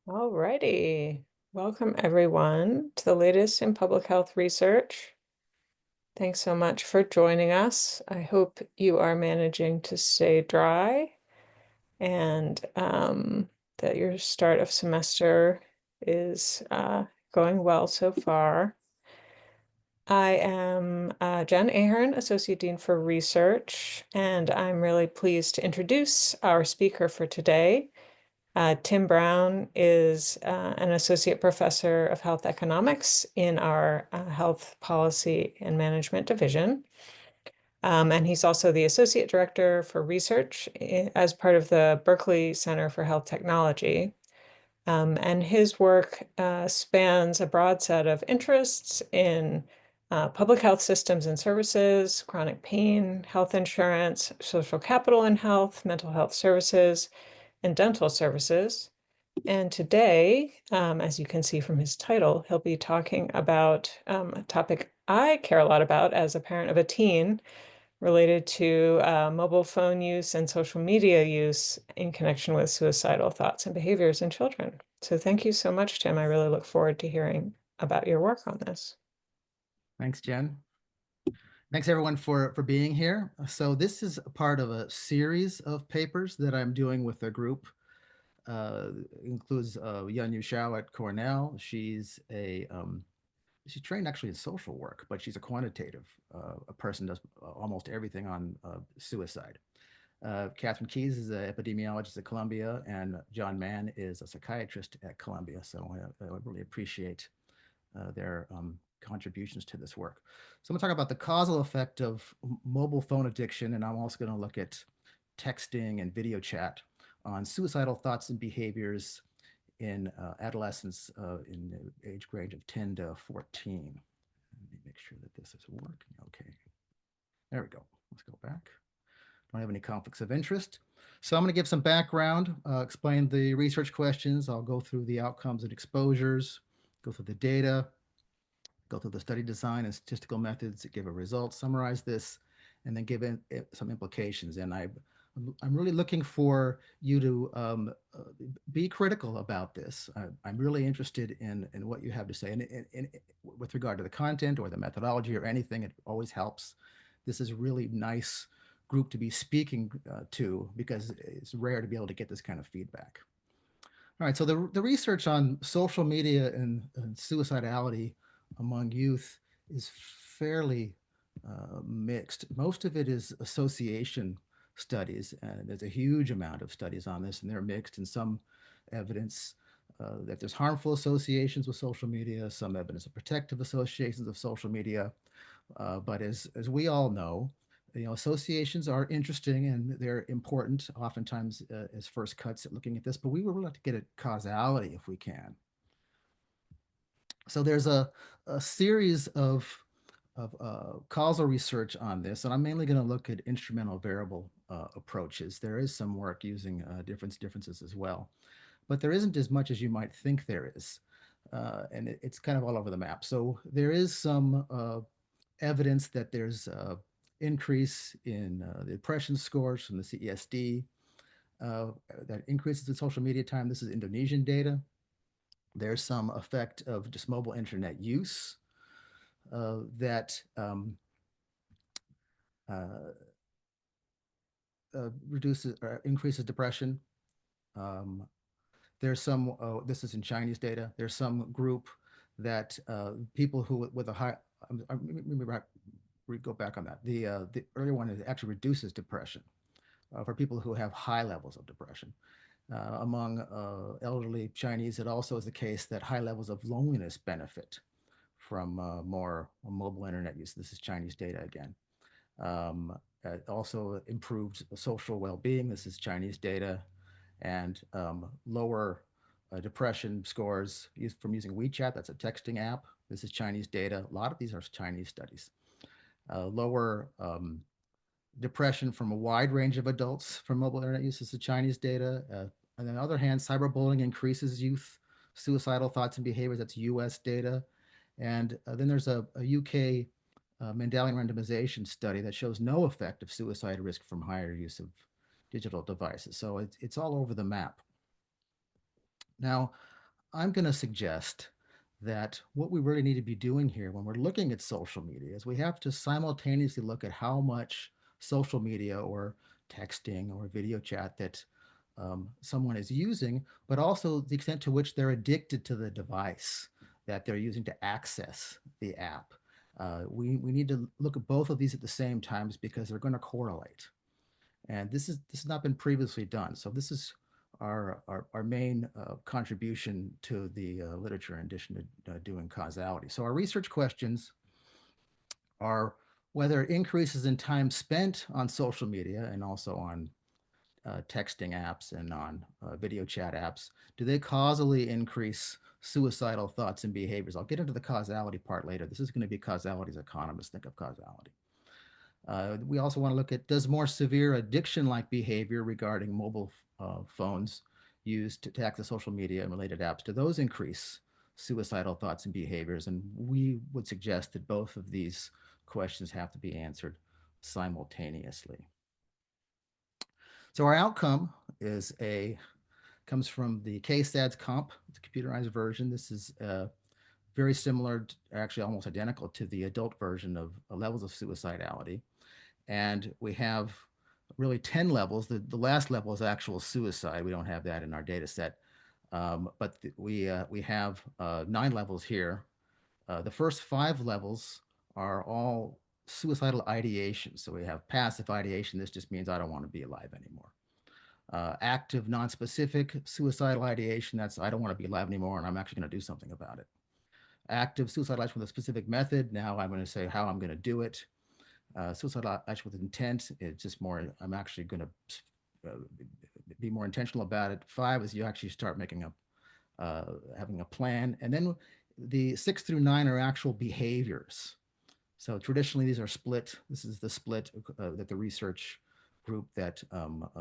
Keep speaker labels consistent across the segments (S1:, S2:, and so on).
S1: All righty. Welcome, everyone, to the latest in public health research. Thanks so much for joining us. I hope you are managing to stay dry and that your start of semester is going well so far. I am Jen Ahern, Associate Dean for Research, and I'm really pleased to introduce our speaker for today. Tim Brown is an associate professor of health economics in our health policy and management division. And he's also the associate director for research as part of the Berkeley Center for Health Technology. And his work spans a broad set of interests in public health systems and services, chronic pain, health insurance, social capital in health, mental health services, and dental services. And today, as you can see from his title, he'll be talking about a topic I care a lot about as a parent of a teen related to mobile phone use and social media use in connection with suicidal thoughts and behaviors in children. So thank you so much, Tim. I really look forward to hearing about your work on this.
S2: Thanks, Jen. Thanks everyone for being here. So this is a part of a series of papers that I'm doing with a group. Includes Yun Shao at Cornell. She's trained actually in social work, but she's a quantitative a person, does almost everything on suicide. Catherine Keyes is an epidemiologist at Columbia, and John Mann is a psychiatrist at Columbia. So I really appreciate their contributions to this work. So I'm going to talk about the causal effect of mobile phone addiction, and I'm also going to look at texting and video chat on suicidal thoughts and behaviors in adolescents in the age range of 10 to 14. Let me make sure that this is working. Okay, there we go. Let's go back. Don't have any conflicts of interest. So I'm going to give some background, explain the research questions. I'll go through the outcomes and exposures, go through the data, go through the study design and statistical methods to give a result, summarize this, and then give some implications. And I'm really looking for you to be critical about this. I'm really interested in what you have to say. And with regard to the content or the methodology or anything, it always helps. This is a really nice group to be speaking to because it's rare to be able to get this kind of feedback. All right, so the research on social media and suicidality among youth is fairly mixed. Most of it is association studies, and there's a huge amount of studies on this, and they're mixed, and some evidence that there's harmful associations with social media, some evidence of protective associations of social media. But as we all know, associations are interesting and they're important oftentimes as first cuts at looking at this, but we would like to get at causality if we can. So there's a series of causal research on this, and I'm mainly going to look at instrumental variable approaches. There is some work using differences as well, but there isn't as much as you might think there is. And it's kind of all over the map. So there is some evidence that there's increase in the depression scores from the CESD that increases in social media time. This is Indonesian data. There's some effect of just mobile internet use that uh, reduces or increases depression. Um, there's some, this is in Chinese data, there's some group that people who with a high, go back on that. The earlier one is actually reduces depression for people who have high levels of depression. Among elderly Chinese, it also is the case that high levels of loneliness benefit from more mobile internet use. This is Chinese data again. Also improved social well-being. This is Chinese data, and lower depression scores from using WeChat. That's a texting app. This is Chinese data. A lot of these are Chinese studies. Lower depression from a wide range of adults from mobile internet use. This is Chinese data. On the other hand, cyberbullying increases youth suicidal thoughts and behaviors. That's US data. And then there's a UK Mendelian randomization study that shows no effect of suicide risk from higher use of digital devices. So it's all over the map. Now, I'm going to suggest that what we really need to be doing here when we're looking at social media is we have to simultaneously look at how much social media or texting or video chat that someone is using, but also the extent to which they're addicted to the device that they're using to access the app. We need to look at both of these at the same times because they're going to correlate. And this has not been previously done. So this is our main contribution to the literature in addition to doing causality. So our research questions are whether increases in time spent on social media and also on texting apps and on video chat apps, do they causally increase suicidal thoughts and behaviors? I'll get into the causality part later. This is going to be causality as economists think of causality. We also want to look at, does more severe addiction-like behavior regarding mobile phones used to access social media and related apps, do those increase suicidal thoughts and behaviors? And we would suggest that both of these questions have to be answered simultaneously. So our outcome comes from the KSADS comp, the computerized version. This is very similar, actually almost identical to the adult version of levels of suicidality. And we have really 10 levels. The last level is actual suicide. We don't have that in our data set. But we have 9 levels here. The first 5 levels are all suicidal ideation. So we have passive ideation. This just means I don't want to be alive anymore. Active, non-specific suicidal ideation. That's I don't want to be alive anymore, and I'm actually going to do something about it. Active suicidal action with a specific method. Now I'm going to say how I'm going to do it. Suicidal action with intent. It's just more. I'm actually going to be more intentional about it. 5 is you actually start making having a plan, and then the 6 through 9 are actual behaviors. So traditionally, these are split. This is the split that the research group that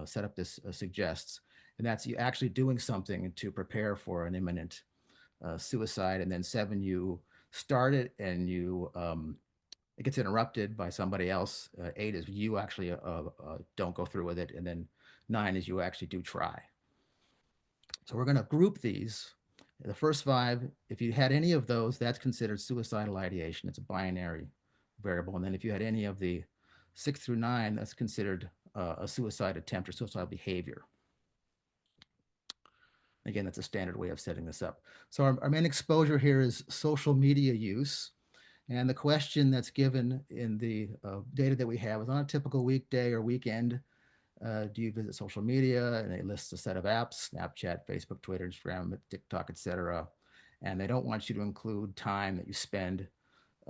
S2: set up this suggests, and that's you actually doing something to prepare for an imminent suicide. And then 7, you start it and you it gets interrupted by somebody else. 8 is you actually don't go through with it, and then 9 is you actually do try. So we're going to group these. The first 5, if you had any of those, that's considered suicidal ideation. It's a binary variable. And then if you had any of the 6 through 9, that's considered a suicide attempt or suicidal behavior. Again, that's a standard way of setting this up. So our main exposure here is social media use. And the question that's given in the data that we have is on a typical weekday or weekend, do you visit social media? And it lists a set of apps, Snapchat, Facebook, Twitter, Instagram, TikTok, etc. And they don't want you to include time that you spend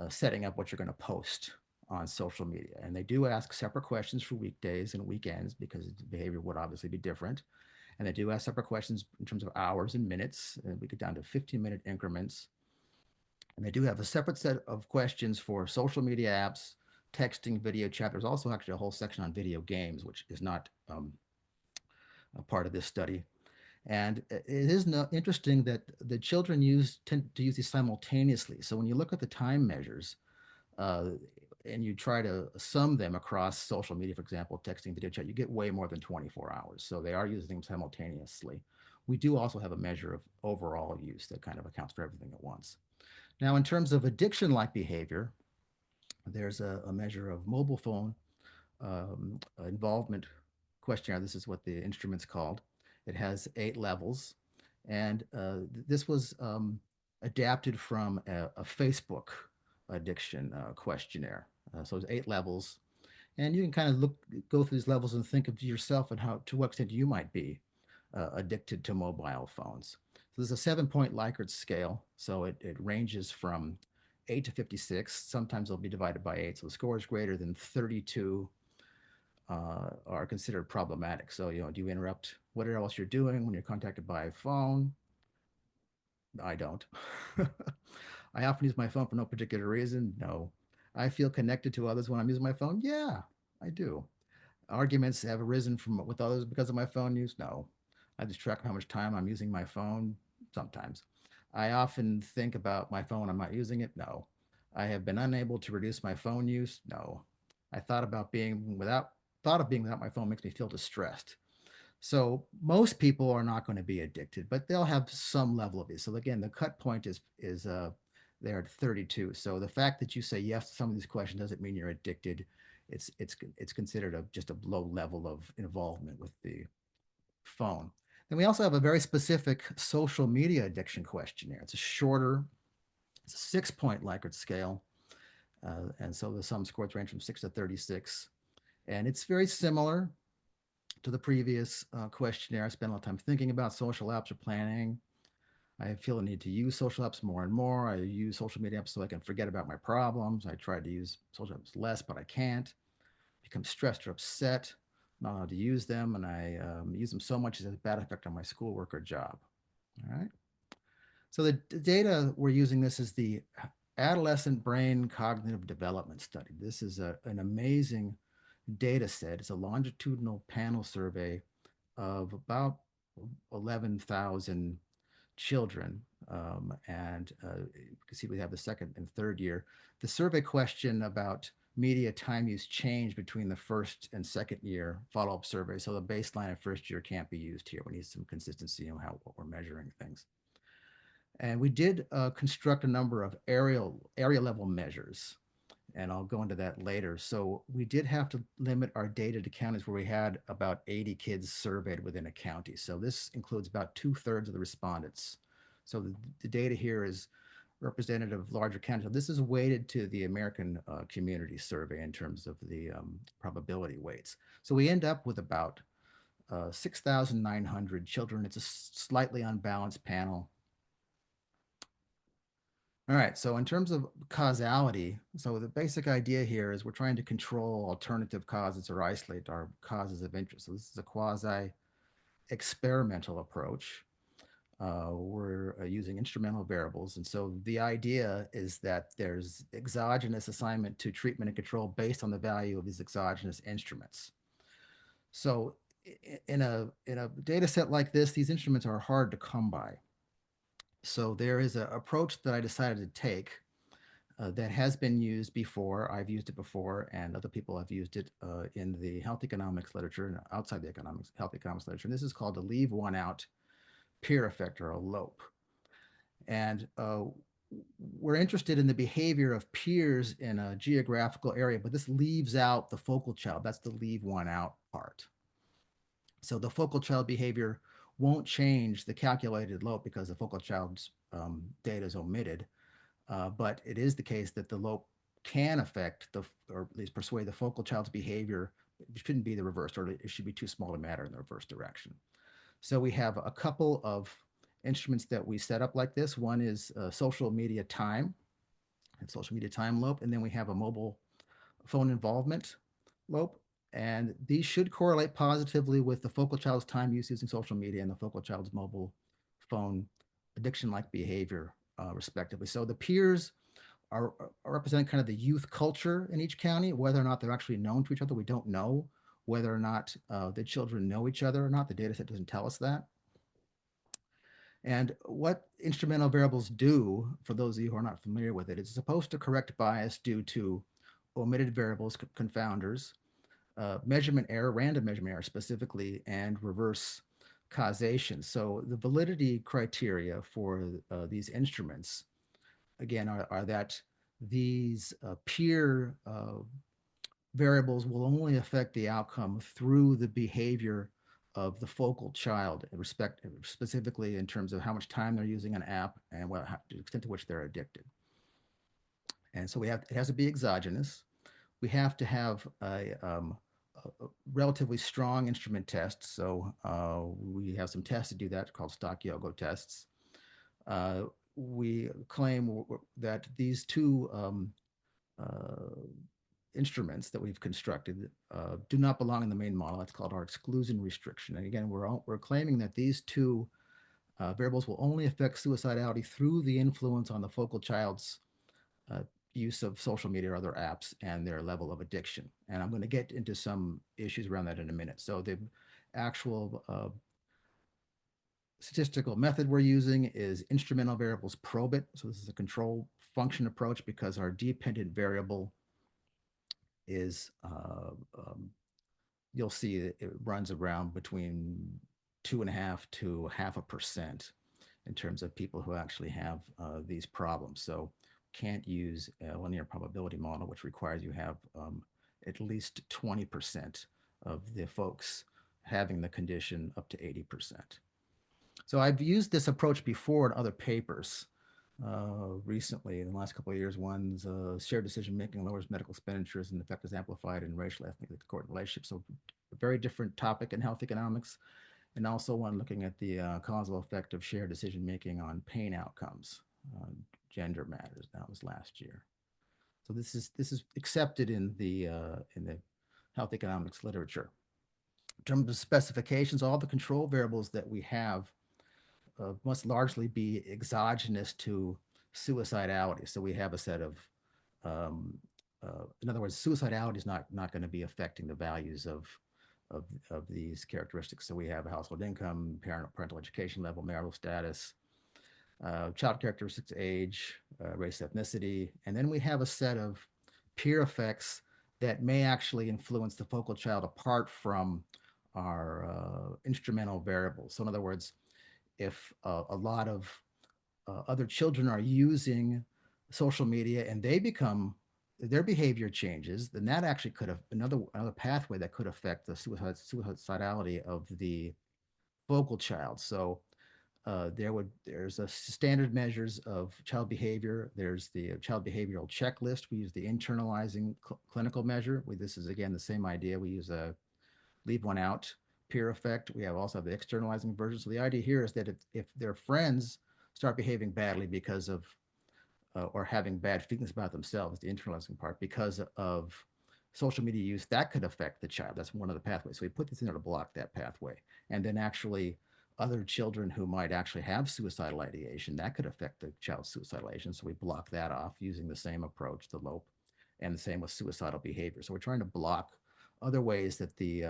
S2: setting up what you're going to post on social media. And they do ask separate questions for weekdays and weekends because the behavior would obviously be different. And they do ask separate questions in terms of hours and minutes. And we get down to 15-minute increments. And they do have a separate set of questions for social media apps, texting, video chat. There's also actually a whole section on video games, which is not a part of this study. And it is interesting that the children tend to use these simultaneously. So when you look at the time measures uh, and you try to sum them across social media, for example, texting, video chat, you get way more than 24 hours. So they are using them simultaneously. We do also have a measure of overall use that kind of accounts for everything at once. Now, in terms of addiction-like behavior, there's a measure of mobile phone involvement questionnaire. This is what the instrument's called. It has 8 levels, and this was adapted from a Facebook addiction questionnaire. So it's 8 levels, and you can kind of go through these levels and think of yourself and how to what extent you might be addicted to mobile phones. So there's a 7-point Likert scale. So it ranges from 8 to 56. Sometimes it'll be divided by 8. So the scores greater than 32 are considered problematic. So, do you interrupt whatever else you're doing when you're contacted by a phone? I don't. I often use my phone for no particular reason. No. I feel connected to others when I'm using my phone. Yeah, I do. Arguments have arisen from with others because of my phone use. No. I just track how much time I'm using my phone sometimes. I often think about my phone. I'm not using it. No. I have been unable to reduce my phone use. No. I thought of being without my phone makes me feel distressed. So most people are not going to be addicted, but they'll have some level of it. So again, the cut point is there at 32. So the fact that you say yes to some of these questions doesn't mean you're addicted. It's considered just a low level of involvement with the phone. Then we also have a very specific social media addiction questionnaire. It's a shorter, it's a 6 point Likert scale. And so the sum scores range from 6 to 36. And it's very similar to the previous questionnaire. I spent a lot of time thinking about social apps or planning. I feel a need to use social apps more and more. I use social media apps so I can forget about my problems. I try to use social apps less, but I can't. Become stressed or upset, not allowed to use them, and I use them so much it has a bad effect on my schoolwork or job. All right. So the data we're using this is the adolescent brain cognitive development study. This is an amazing data set. It's a longitudinal panel survey of about 11,000 children. And you can see we have the second and third year. The survey question about media time use changed between the first and second year follow-up survey. So the baseline of first year can't be used here. We need some consistency in what we're measuring things. And we did construct a number of area level measures, and I'll go into that later. So we did have to limit our data to counties where we had about 80 kids surveyed within a county. So this includes about 2/3 of the respondents. So the data here is representative of larger counties. So this is weighted to the American Community Survey in terms of the probability weights. So we end up with about 6,900 children. It's a slightly unbalanced panel. All right, so in terms of causality, so the basic idea here is we're trying to control alternative causes or isolate our causes of interest. So this is a quasi-experimental approach. We're using instrumental variables. And so the idea is that there's exogenous assignment to treatment and control based on the value of these exogenous instruments. So in a data set like this, these instruments are hard to come by. So there is an approach that I decided to take that has been used before. I've used it before, and other people have used it in the health economics literature and outside the health economics literature. And this is called the leave one out peer effect, or a LOPE. And we're interested in the behavior of peers in a geographical area, but this leaves out the focal child. That's the leave one out part. So the focal child behavior won't change the calculated LOPE because the focal child's data is omitted. But it is the case that the LOPE can affect or at least persuade the focal child's behavior. It shouldn't be the reverse, or it should be too small to matter in the reverse direction. So we have a couple of instruments that we set up like this. One is social media time, and social media time LOPE, and then we have a mobile phone involvement LOPE. And these should correlate positively with the focal child's time use using social media and the focal child's mobile phone addiction-like behavior, respectively. So the peers are representing kind of the youth culture in each county. Whether or not they're actually known to each other, we don't know. Whether or not the children know each other or not, the data set doesn't tell us that. And what instrumental variables do, for those of you who are not familiar with it, it's supposed to correct bias due to omitted variables, confounders, measurement error, random measurement error specifically, and reverse causation. So the validity criteria for these instruments, again, are that these peer variables will only affect the outcome through the behavior of the focal child, specifically in terms of how much time they're using an app and the extent to which they're addicted. And so it has to be exogenous. We have to have a relatively strong instrument test. So we have some tests to do that called Stock-Yogo tests. We claim that these two instruments that we've constructed do not belong in the main model. That's called our exclusion restriction. And again, we're claiming that these two variables will only affect suicidality through the influence on the focal child's use of social media or other apps and their level of addiction. And I'm going to get into some issues around that in a minute. So the actual statistical method we're using is instrumental variables probit. So this is a control function approach because our dependent variable is you'll see that it runs around between 2.5 to 0.5% in terms of people who actually have these problems. So can't use a linear probability model, which requires you have at least 20% of the folks having the condition up to 80%. So I've used this approach before in other papers recently in the last couple of years. One's shared decision making lowers medical expenditures and effect is amplified in racial, ethnic, court relationships. So a very different topic in health economics. And also one looking at the causal effect of shared decision making on pain outcomes, uh, gender matters. That was last year. So this is accepted in the health economics literature. In terms of specifications, all the control variables that we have must largely be exogenous to suicidality. So we have a set of, um, in other words, suicidality is not going to be affecting the values of these characteristics. So we have a household income, parental education level, marital status, child characteristics, age, race, ethnicity, and then we have a set of peer effects that may actually influence the focal child apart from our instrumental variables. So in other words, if a lot of other children are using social media and they become their behavior changes, then that actually could have another pathway that could affect the suicidality of the focal child. So there's a standard measures of child behavior. There's the child behavioral checklist. We use the internalizing clinical measure. This is again the same idea. We use a leave one out peer effect. We have also have the externalizing version. So the idea here is that if their friends start behaving badly because of or having bad feelings about themselves, the internalizing part, because of social media use, that could affect the child. That's one of the pathways. So we put this in there to block that pathway. And then actually other children who might actually have suicidal ideation, that could affect the child's suicidal ideation. So we block that off using the same approach, the LOPE, and the same with suicidal behavior. So we're trying to block other ways that the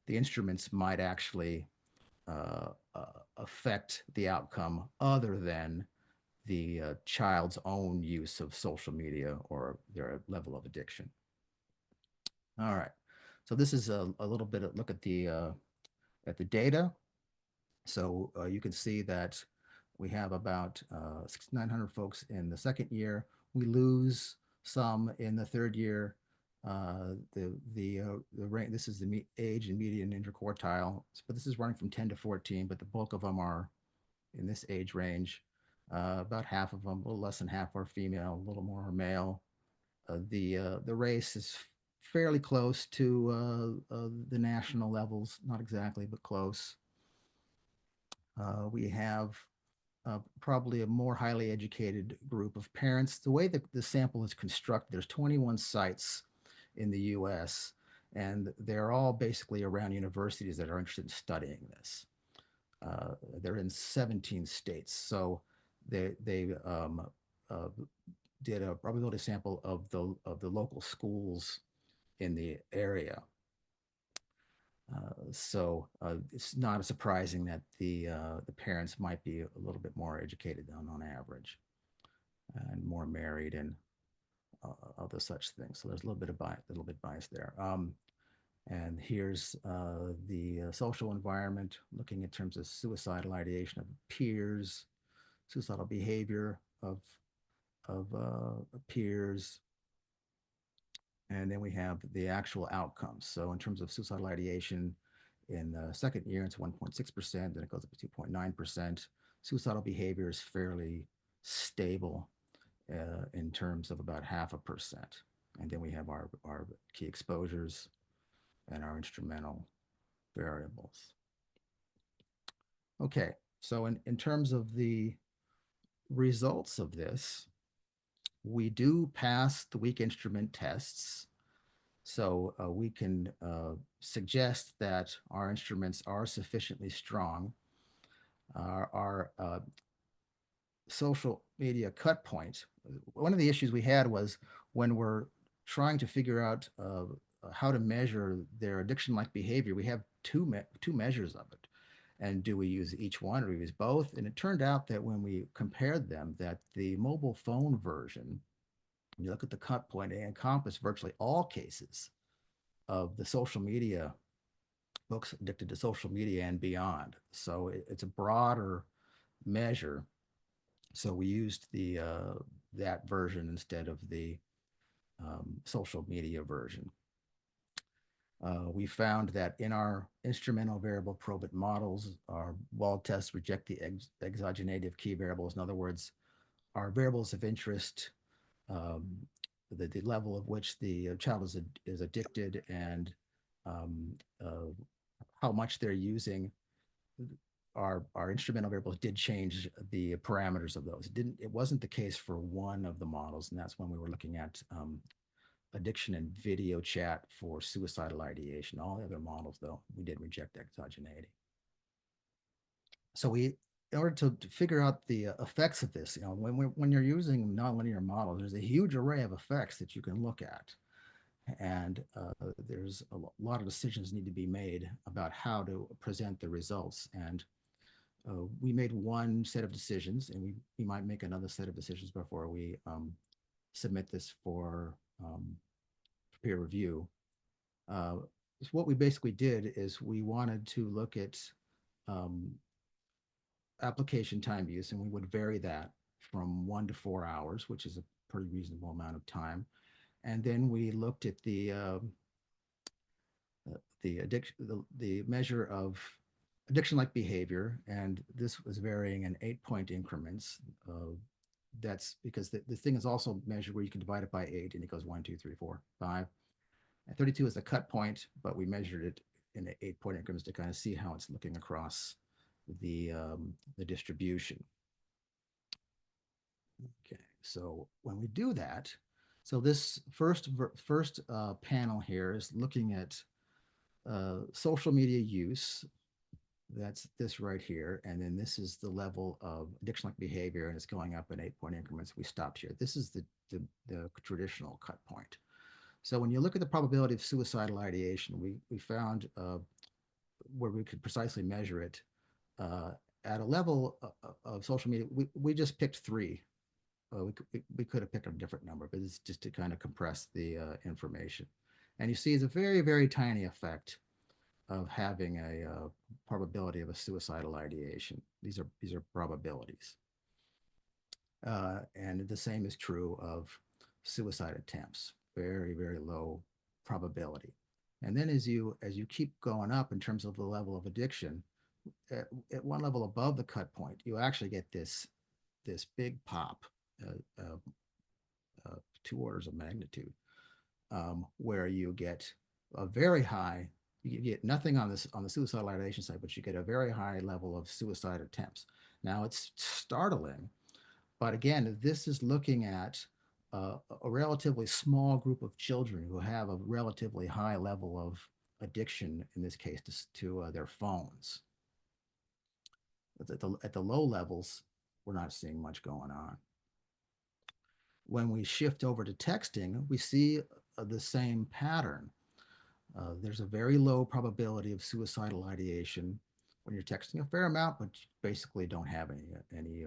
S2: instruments might actually affect the outcome other than the child's own use of social media or their level of addiction. All right. So this is a little bit of look at the data. So you can see that we have about 6,900 folks in the second year. We lose some in the third year. The range. This is the age and median interquartile, but this is running from 10 to 14. But the bulk of them are in this age range. About half of them, a little less than half, are female, a little more are male. The race is fairly close to the national levels, not exactly, but close. We have probably a more highly educated group of parents. The way that the sample is constructed, there's 21 sites in the US, and they're all basically around universities that are interested in studying this. They're in 17 states. So they uh, did a probability sample of the local schools in the area. So it's not surprising that the parents might be a little bit more educated on average and more married and other such things. So there's a little bit bias there. And here's the social environment, looking in terms of suicidal ideation of peers, suicidal behavior of peers, and then we have the actual outcomes. So in terms of suicidal ideation, in the second year, it's 1.6%, then it goes up to 2.9%. Suicidal behavior is fairly stable in terms of about 0.5%. And then we have our key exposures and our instrumental variables. Okay, so in terms of the results of this, we do pass the weak instrument tests. So we can suggest that our instruments are sufficiently strong. Our social media cut point, one of the issues we had was when we're trying to figure out how to measure their addiction-like behavior, we have two measures of it. And do we use each one or we use both? And it turned out that when we compared them, that the mobile phone version, when you look at the cut point, it encompassed virtually all cases of the social media books addicted to social media and beyond. So it's a broader measure. So we used the that version instead of the social media version. We found that in our instrumental variable probit models, our wall tests reject the exogenative key variables. In other words, our variables of interest, um, the level of which the child is addicted and um, uh, how much they're using, our instrumental variables did change the parameters of those. It wasn't the case for one of the models, and that's when we were looking at addiction and video chat for suicidal ideation. All the other models, though, we did reject exogeneity. So in order to figure out the effects of this, when you're using nonlinear models, there's a huge array of effects that you can look at, and there's a lot of decisions need to be made about how to present the results. And we made one set of decisions, and we might make another set of decisions before we submit this for peer review. Uh, what we basically did is we wanted to look at um, application time use, and we would vary that from 1 to 4 hours, which is a pretty reasonable amount of time. And then we looked at the addiction, the measure of addiction-like behavior, and this was varying in 8-point increments. That's because the thing is also measured where you can divide it by 8, and it goes 1, 2, 3, 4, 5. And 32 is the cut point, but we measured it in 8-point increments to kind of see how it's looking across the distribution. Okay, so when we do that, so this first panel here is looking at social media use. That's this right here, and then this is the level of addiction-like behavior, and it's going up in 8-point increments. We stopped here. This is the traditional cut point. So when you look at the probability of suicidal ideation, we found where we could precisely measure it uh, at a level of social media. We just picked 3. We could have picked a different number, but it's just to kind of compress the information. And you see it's a very, very tiny effect of having a probability of a suicidal ideation. These are probabilities. And the same is true of suicide attempts. Very, very low probability. And then as you keep going up in terms of the level of addiction, at one level above the cut point, you actually get this big pop, uh, uh, 2 orders of magnitude, where you get a very high. You get nothing on the suicidal ideation side, but you get a very high level of suicide attempts. Now it's startling, but again, this is looking at a relatively small group of children who have a relatively high level of addiction, in this case, to their phones. At the low levels, we're not seeing much going on. When we shift over to texting, we see the same pattern. There's a very low probability of suicidal ideation when you're texting a fair amount, but you basically don't have any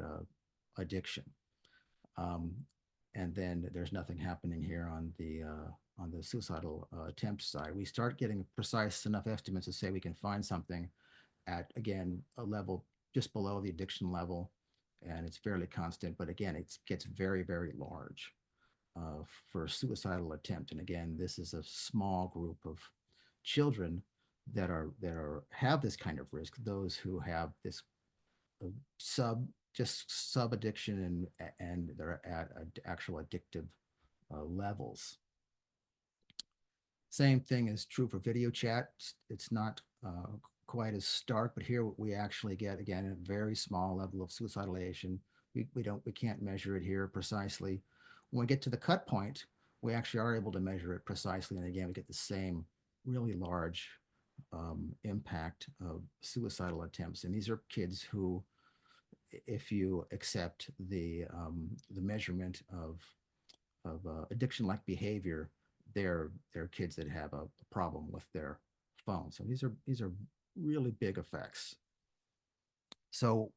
S2: addiction. Um, and then there's nothing happening here on the suicidal attempt side. We start getting precise enough estimates to say we can find something at, again, a level just below the addiction level, and it's fairly constant. But again, it gets very, very large for a suicidal attempt. And again, this is a small group of children that have this kind of risk. Those who have this sub addiction and they're at actual addictive levels. Same thing is true for video chat. It's not quite as stark, but here we actually get, again, a very small level of suicidal ideation. We can't measure it here precisely. When we get to the cut point, we actually are able to measure it precisely, and again, we get the same really large impact of suicidal attempts. And these are kids who, if you accept the measurement of addiction-like behavior, they're kids that have a problem with their phone. So these are really big effects. So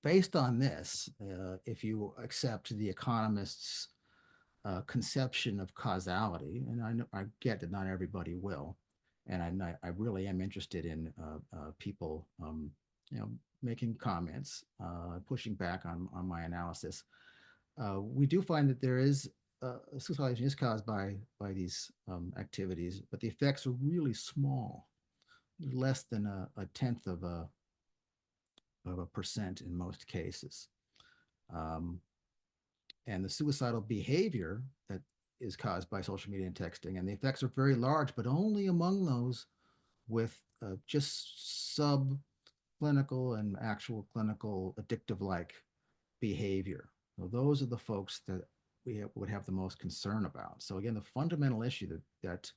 S2: based on this, if you accept the economists' conception of causality, and I get that not everybody will, And I really am interested in people, you know, making comments, pushing back on my analysis. We do find that there is suicidality is caused by these activities, but the effects are really small, less than a tenth of a percent in most cases. Um, and the suicidal behavior that is caused by social media and texting, and the effects are very large, but only among those with just subclinical and actual clinical addictive like behavior. So those are the folks that would have the most concern about. So again, the fundamental issue that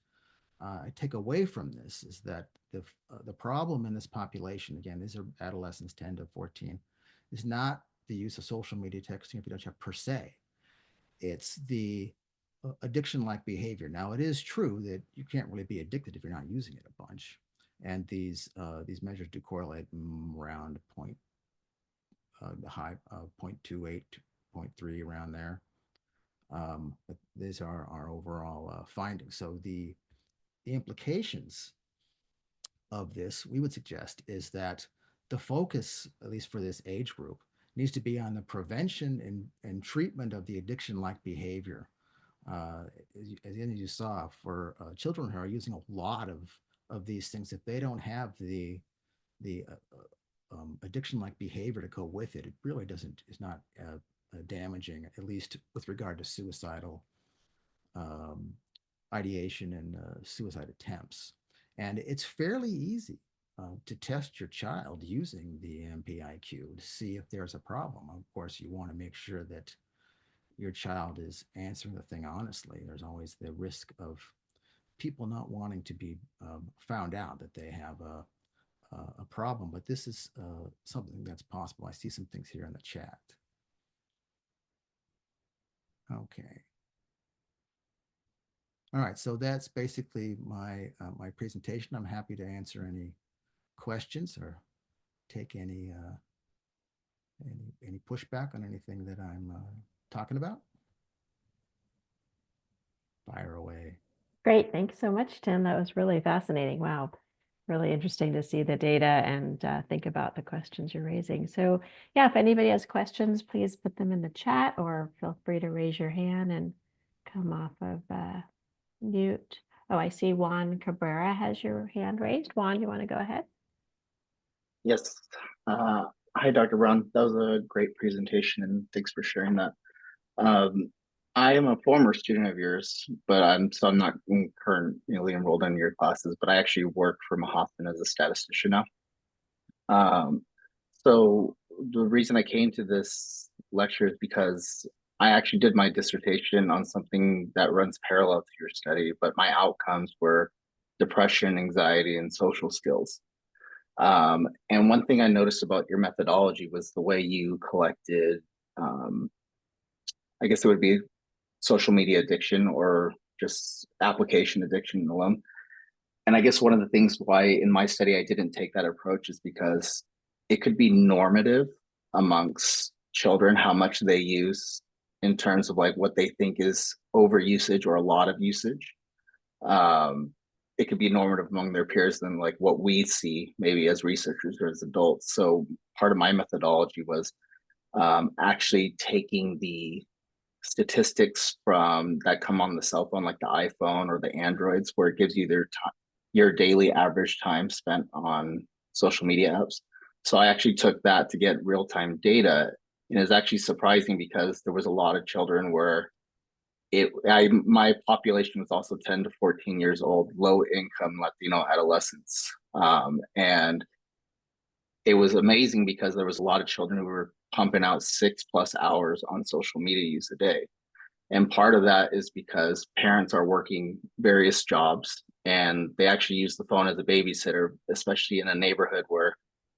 S2: I take away from this is that the problem in this population, again, these are adolescents 10 to 14, is not the use of social media texting if you don't have per se. It's the addiction like behavior. Now, it is true that you can't really be addicted if you're not using it a bunch. And these measures do correlate around the high 0.28, 0.3 around there. But these are our overall findings. So the implications of this, we would suggest, is that the focus, at least for this age group, needs to be on the prevention and treatment of the addiction-like behavior. As you saw, for children who are using a lot of these things, if they don't have the addiction-like behavior to go with it, it really doesn't is not damaging, at least with regard to suicidal um, ideation and suicide attempts. And it's fairly easy to test your child using the MPIQ to see if there's a problem. Of course, you want to make sure that your child is answering the thing honestly. There's always the risk of people not wanting to be found out that they have a problem, but this is something that's possible. I see some things here in the chat. Okay. All right, so that's basically my presentation. I'm happy to answer any questions or take any pushback on anything that I'm talking about. Fire away.
S3: Great. Thanks so much, Tim. That was really fascinating. Wow. Really interesting to see the data and think about the questions you're raising. So yeah, if anybody has questions, please put them in the chat or feel free to raise your hand and come off of mute. Oh, I see Juan Cabrera has your hand raised. Juan, you want to go ahead?
S4: Yes. Uh, Hi, Dr. Brown. That was a great presentation, and thanks for sharing that. Um, I am a former student of yours, but I'm not currently enrolled in your classes, but I actually work for Hoffman as a statistician now. Um, so the reason I came to this lecture is because I actually did my dissertation on something that runs parallel to your study, but my outcomes were depression, anxiety, and social skills. And one thing I noticed about your methodology was the way you collected, I guess it would be social media addiction or just application addiction alone. And I guess one of the things why in my study I didn't take that approach is because it could be normative amongst children how much they use in terms of like what they think is over usage or a lot of usage. Um, it could be normative among their peers than like what we see maybe as researchers or as adults. So part of my methodology was actually taking the statistics from that come on the cell phone, like the iPhone or the Androids, where it gives you your daily average time spent on social media apps. So I actually took that to get real time data, and it's actually surprising because there was a lot of children where my population was also 10 to 14 years old, low income Latino adolescents, and it was amazing because there was a lot of children who were pumping out 6+ hours on social media use a day. And part of that is because parents are working various jobs and they actually use the phone as a babysitter, especially in a neighborhood where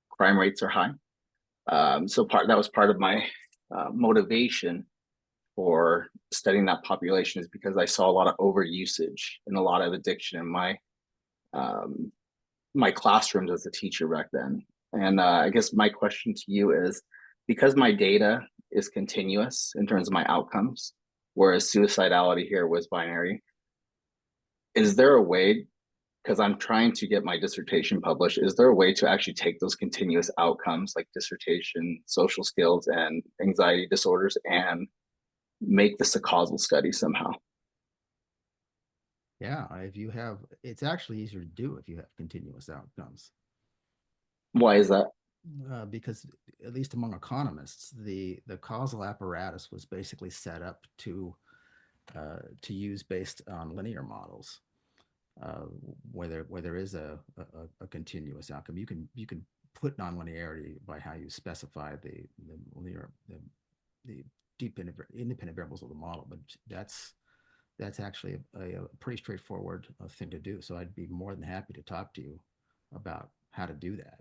S4: crime rates are high. So that was part of my motivation for studying that population, is because I saw a lot of overusage and a lot of addiction in um, my classrooms as a teacher back then. And I guess my question to you is, because my data is continuous in terms of my outcomes, whereas suicidality here was binary, is there a way, because I'm trying to get my dissertation published, is there a way to actually take those continuous outcomes like dissertation, social skills, and anxiety disorders and make this a causal study somehow?
S2: Yeah, if you have, it's actually easier to do if you have continuous outcomes.
S4: Why is that?
S2: Because at least among economists, the causal apparatus was basically set up to use based on linear models, where there is a continuous outcome. You can put nonlinearity by how you specify the linear the independent variables of the model, but that's actually a pretty straightforward thing to do. So I'd be more than happy to talk to you about how to do that.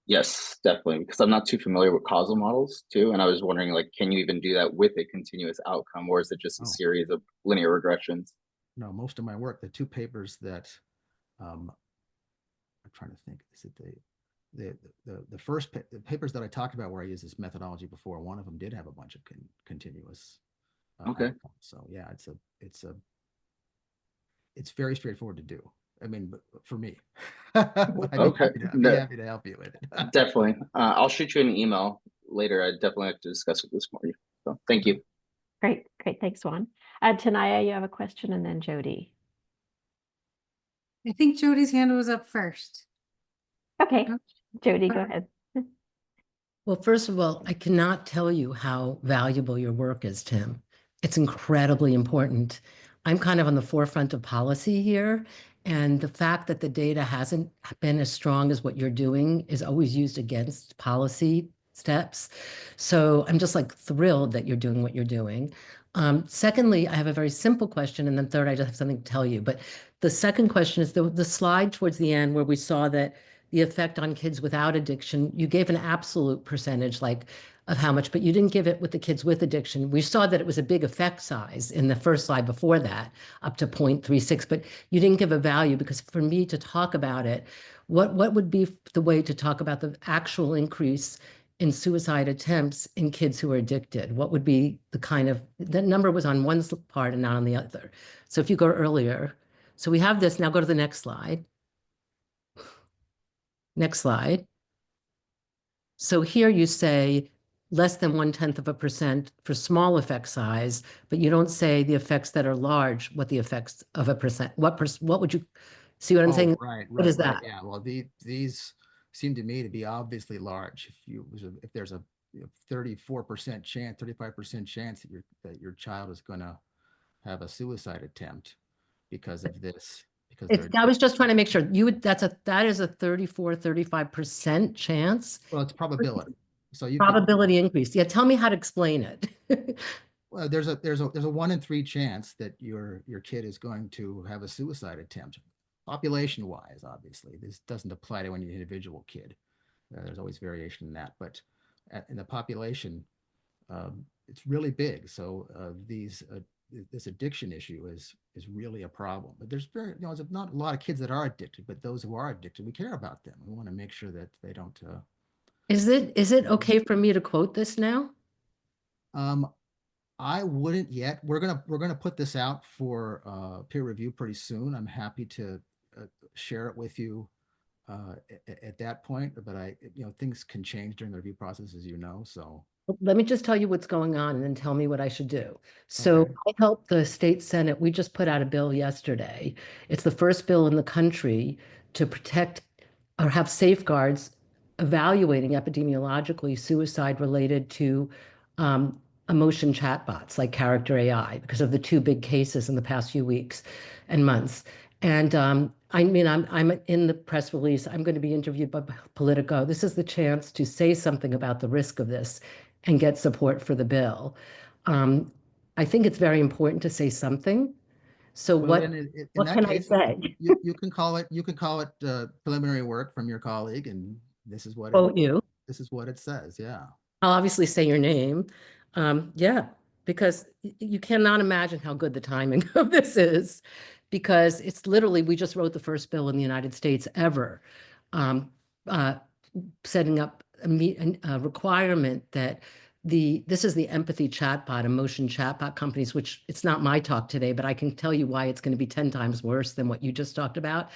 S4: Yes, definitely, because I'm not too familiar with causal models too, and I was wondering, like, can you even do that with a continuous outcome, or is it just a series of linear regressions?
S2: No, most of my work, the two papers that I'm trying to think, is it the first the papers that I talked about where I used this methodology before, one of them did have a bunch of continuous
S4: Okay.
S2: outcomes. So yeah, it's very straightforward to do. I mean, for me, but
S4: Okay.
S2: I'd be happy to help you with it.
S4: Definitely. I'll shoot you an email later. I definitely have to discuss with this more. So thank you.
S3: Great, great. Thanks, Juan. Tanaya, you have a question, and then Jody.
S5: I think Jody's hand was up first.
S3: Okay,
S5: Oh.
S3: Jody, go ahead.
S6: Well, first of all, I cannot tell you how valuable your work is, Tim. It's incredibly important. I'm kind of on the forefront of policy here, and the fact that the data hasn't been as strong as what you're doing is always used against policy steps. So I'm just like thrilled that you're doing what you're doing. Secondly, I have a very simple question, and then third, I just have something to tell you. But the second question is the slide towards the end where we saw that the effect on kids without addiction, you gave an absolute percentage like of how much, but you didn't give it with the kids with addiction. We saw that it was a big effect size in the first slide before that, up to 0.36, but you didn't give a value, because for me to talk about it, what would be the way to talk about the actual increase in suicide attempts in kids who are addicted? What would be the kind of, that number was on one part and not on the other. So if you go earlier, so we have this, now go to the next slide. Next slide. So here you say less than 0.1% for small effect size, but you don't say the effects that are large, what the effects of a percent, what would you, see what I'm saying?
S2: Right,
S6: What is that?
S2: Yeah, well, these seem to me to be obviously large. If there's a 34% chance, 35% chance that your child is going to have a suicide attempt because of this.
S6: I was just trying to make sure that is a 35% chance.
S2: Well, it's probability. So you
S6: probability increase. Yeah, tell me how to explain it.
S2: Well, there's a 1 in 3 chance that your kid is going to have a suicide attempt. Population wise, obviously, this doesn't apply to any individual kid. There's always variation in that, but in the population, it's really big. So this addiction issue is really a problem. But there's there's not a lot of kids that are addicted, but those who are addicted, we care about them. We want to make sure that they don't.
S6: Is it okay for me to quote this now?
S2: I wouldn't yet. We're gonna put this out for peer review pretty soon. I'm happy to share it with you at that point. But things can change during the review process, as you know. So
S6: let me just tell you what's going on and then tell me what I should do. So
S2: okay.
S6: I helped the state Senate. We just put out a bill yesterday. It's the first bill in the country to protect or have safeguards evaluating epidemiologically suicide related to emotion chatbots like Character AI, because of the two big cases in the past few weeks and months. And I mean, I'm in the press release. I'm going to be interviewed by Politico. This is the chance to say something about the risk of this and get support for the bill. I think it's very important to say something. So
S2: Well,
S6: what can I say?
S2: You can call it preliminary work from your colleague, and this is what it says. Yeah.
S6: I'll obviously say your name. Yeah, because you cannot imagine how good the timing of this is, because it's literally, we just wrote the first bill in the United States ever, setting up a requirement that this is the empathy chatbot, emotion chatbot companies, which it's not my talk today, but I can tell you why it's going to be 10 times worse than what you just talked about.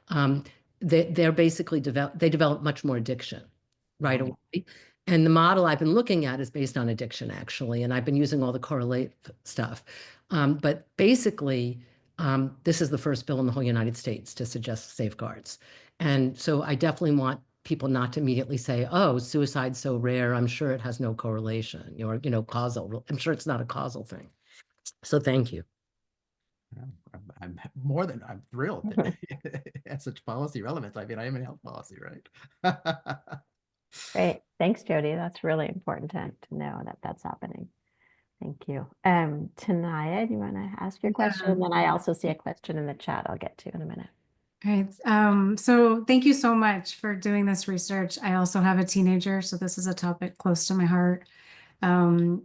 S6: they're basically they develop much more addiction right
S2: Oh.
S6: away. And the model I've been looking at is based on addiction, actually, and I've been using all the correlate stuff. But basically, this is the first bill in the whole United States to suggest safeguards. And so I definitely want people not to immediately say, oh, suicide's so rare, I'm sure it has no correlation, or, causal. I'm sure it's not a causal thing. So thank you.
S2: Yeah, I'm thrilled that it has such policy relevance. I mean, I am in health policy, right?
S3: Great. Thanks, Jody. That's really important to know that that's happening. Thank you. Tanaya, do you want to ask your question? And then I also see a question in the chat I'll get to in a minute.
S5: All right. So thank you so much for doing this research. I also have a teenager, so this is a topic close to my heart. And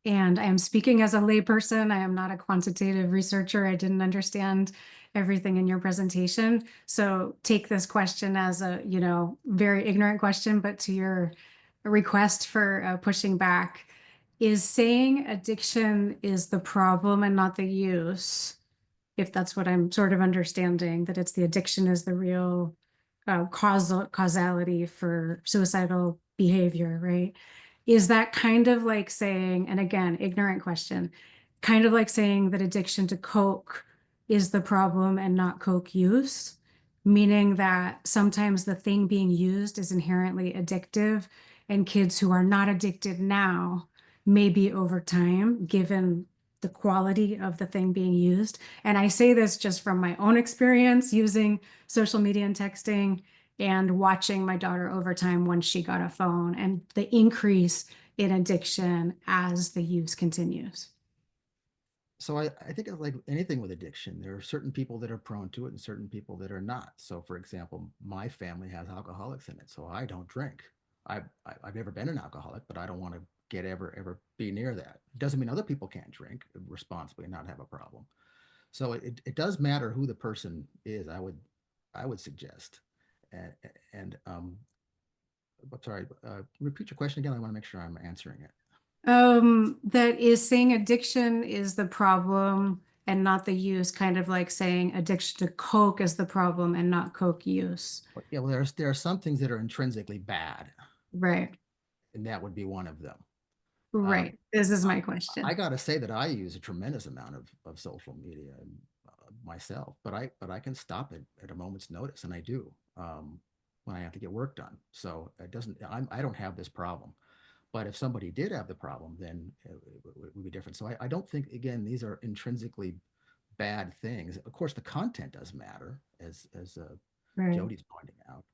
S5: I am speaking as a layperson. I am not a quantitative researcher. I didn't understand everything in your presentation. So take this question as a, very ignorant question, but to your request for pushing back. Is saying addiction is the problem and not the use, if that's what I'm sort of understanding, that it's the addiction is the real causality for suicidal behavior, right? Is that kind of like saying, and again, ignorant question, kind of like saying that addiction to Coke is the problem and not Coke use, meaning that sometimes the thing being used is inherently addictive, and kids who are not addicted now maybe over time, given the quality of the thing being used. And I say this just from my own experience using social media and texting and watching my daughter over time once she got a phone, and the increase in addiction as the use continues.
S2: So I think it's like anything with addiction. There are certain people that are prone to it and certain people that are not. So for example, my family has alcoholics in it, so I don't drink. I've never been an alcoholic, but I don't want to get ever be near that. Doesn't mean other people can't drink responsibly and not have a problem. So it does matter who the person is, I would suggest. And sorry, repeat your question again. I want to make sure I'm answering it.
S5: That is saying addiction is the problem and not the use, kind of like saying addiction to Coke is the problem and not Coke use.
S2: Yeah, well, there are some things that are intrinsically bad.
S5: Right.
S2: And that would be one of them.
S5: Right. This is my question.
S2: I got to say that I use a tremendous amount of social media myself, but I can stop it at a moment's notice, and I do when I have to get work done. So it doesn't. I don't have this problem. But if somebody did have the problem, then it would be different. So I don't think, again, these are intrinsically bad things. Of course, the content does matter, as
S5: Right.
S2: Jody's pointing out.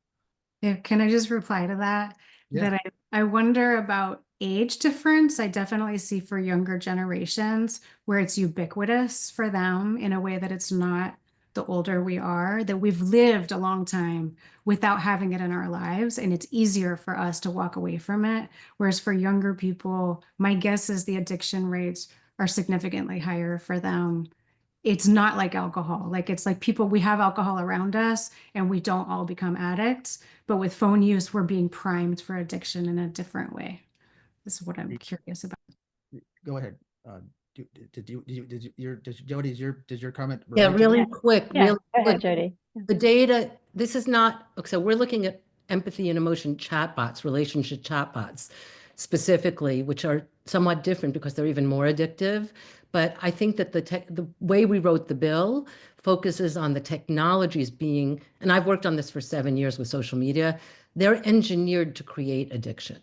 S5: Yeah, can I just reply to that?
S2: Yeah.
S5: That I wonder about age difference. I definitely see for younger generations where it's ubiquitous for them in a way that it's not the older we are, that we've lived a long time without having it in our lives, and it's easier for us to walk away from it. Whereas for younger people, my guess is the addiction rates are significantly higher for them. It's not like alcohol. Like it's like people, we have alcohol around us and we don't all become addicts, but with phone use, we're being primed for addiction in a different way. This is what I'm curious about.
S2: Go ahead. Jody, does your comment?
S6: Yeah,
S2: relate to
S6: really
S2: that?
S6: quick,
S3: Yeah,
S6: really
S3: go ahead,
S6: quick.
S3: Jody.
S6: The data, this is not, so we're looking at empathy and emotion chatbots, relationship chatbots specifically, which are somewhat different because they're even more addictive. But I think that the way we wrote the bill focuses on the technologies being, and I've worked on this for 7 years with social media, they're engineered to create addiction.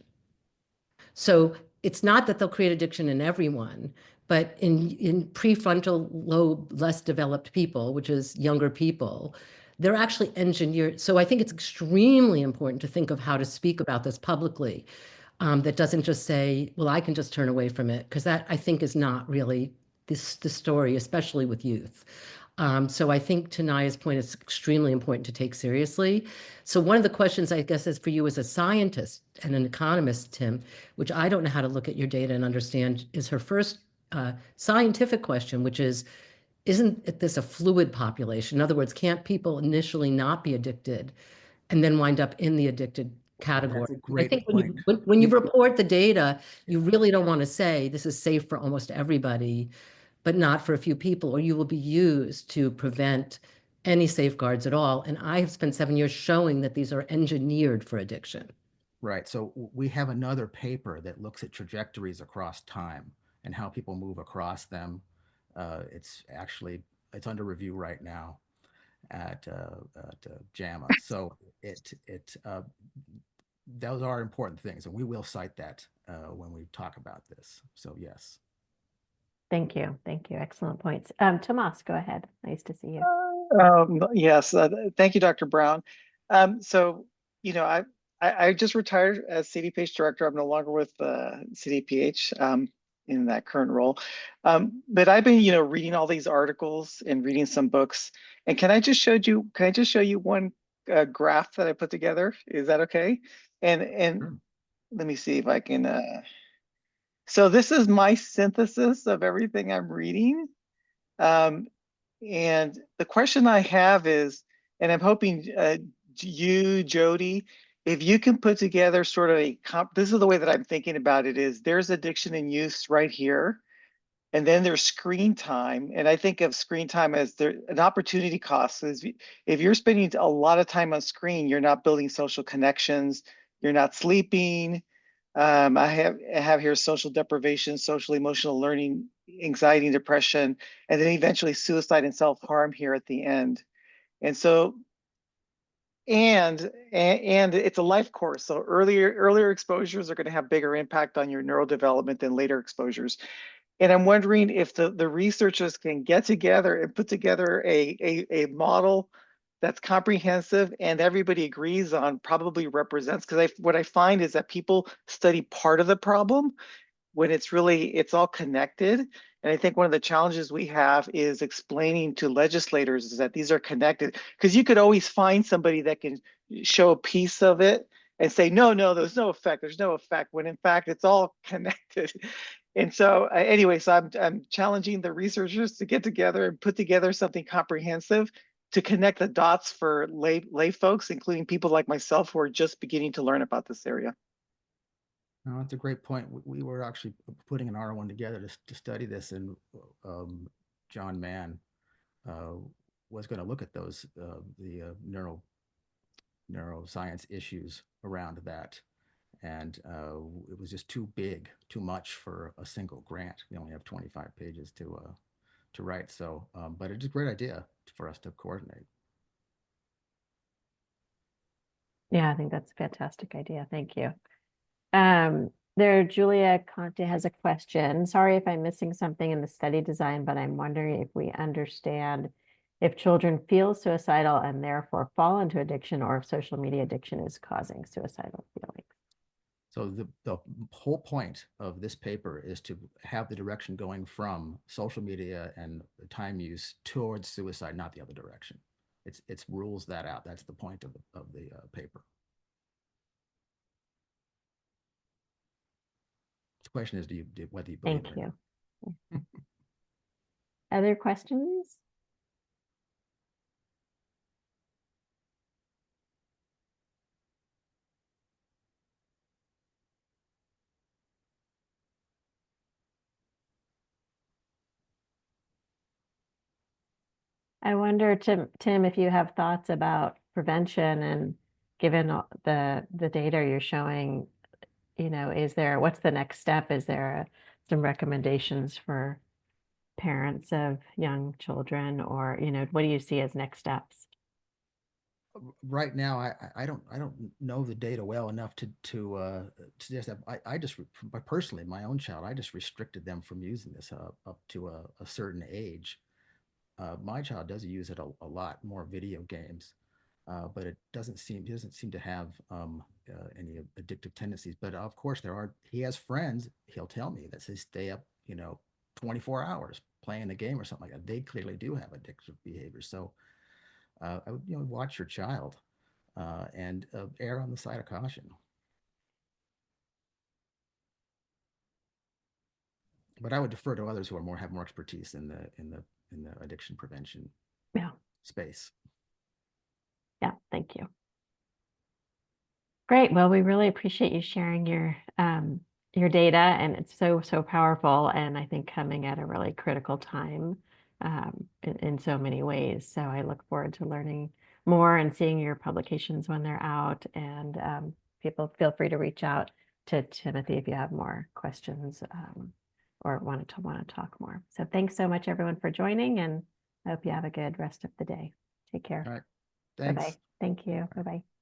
S6: So it's not that they'll create addiction in everyone, but in prefrontal lobe, less developed people, which is younger people, they're actually engineered. So I think it's extremely important to think of how to speak about this publicly. That doesn't just say, well, I can just turn away from it, because that I think is not really the story, especially with youth. So I think Tanaya's point is extremely important to take seriously. So one of the questions, I guess, is for you as a scientist and an economist, Tim, which I don't know how to look at your data and understand, is her first scientific question, which is, isn't this a fluid population? In other words, can't people initially not be addicted and then wind up in the addicted category?
S2: That's a great
S6: I think
S2: point.
S6: when you report the data, you really don't want to say this is safe for almost everybody, but not for a few people, or you will be used to prevent any safeguards at all. And I have spent 7 years showing that these are engineered for addiction.
S2: Right. So we have another paper that looks at trajectories across time and how people move across them. It's under review right now at JAMA. So those are important things, and we will cite that when we talk about this. So yes.
S3: Thank you. Thank you. Excellent points. Tomas, go ahead. Nice to see you.
S7: Yes, thank you, Dr. Brown. So, you know, I just retired as CDPH director. I'm no longer with CDPH in that current role. But I've been, reading all these articles and reading some books. And can I just show you one graph that I put together? Is that okay? And
S2: Sure.
S7: let me see if I can. So this is my synthesis of everything I'm reading. And the question I have is, and I'm hoping you, Jody, if you can put together sort of this is the way that I'm thinking about it is there's addiction and use right here. And then there's screen time. And I think of screen time as an opportunity cost. So if you're spending a lot of time on screen, you're not building social connections, you're not sleeping. I have here social deprivation, social emotional learning, anxiety and depression, and then eventually suicide and self-harm here at the end. And so, and it's a life course. So earlier exposures are going to have bigger impact on your neurodevelopment than later exposures. And I'm wondering if the researchers can get together and put together a model that's comprehensive and everybody agrees on, probably represents, because what I find is that people study part of the problem when it's all connected. And I think one of the challenges we have is explaining to legislators is that these are connected, because you could always find somebody that can show a piece of it and say, no, there's no effect, when in fact it's all connected. And so anyway, so I'm challenging the researchers to get together and put together something comprehensive to connect the dots for lay folks, including people like myself who are just beginning to learn about this area.
S2: No, that's a great point. We were actually putting an R1 together to study this, and John Mann was going to look at those the neuroscience issues around that, and it was just too much for a single grant. We only have 25 pages to write, so but it's a great idea for us to coordinate.
S3: Yeah, I think that's a fantastic idea. Thank you. Julia Conte has a question. Sorry if I'm missing something in the study design, but I'm wondering if we understand if children feel suicidal and therefore fall into addiction, or if social media addiction is causing suicidal feelings.
S2: So the whole point of this paper is to have the direction going from social media and time use towards suicide, not the other direction. It's rules that out. That's the point of the paper. The question is, whether you believe
S3: Thank
S2: it or
S3: you.
S2: not.
S3: Other questions? I wonder, Tim, if you have thoughts about prevention, and given the data you're showing, what's the next step? Is there some recommendations for parents of young children, or, what do you see as next steps?
S2: Right now, I don't know the data well enough to suggest that. I just personally, my own child, I just restricted them from using this up to a certain age. My child does use it a lot more, video games, but it doesn't seem to have any addictive tendencies. But of course, he has friends, he'll tell me, that say stay up 24 hours playing the game or something like that. They clearly do have addictive behavior. So I would watch your child and err on the side of caution. But I would defer to others who have more expertise in the addiction prevention space.
S3: Yeah, thank you. Great. Well, we really appreciate you sharing your data, and it's so powerful, and I think coming at a really critical time in so many ways. So I look forward to learning more and seeing your publications when they're out. And people feel free to reach out to Timothy if you have more questions or want to talk more. So thanks so much, everyone, for joining, and I hope you have a good rest of the day. Take care.
S2: All right.
S3: Bye-bye.
S2: Thanks.
S3: Thank you. Bye-bye.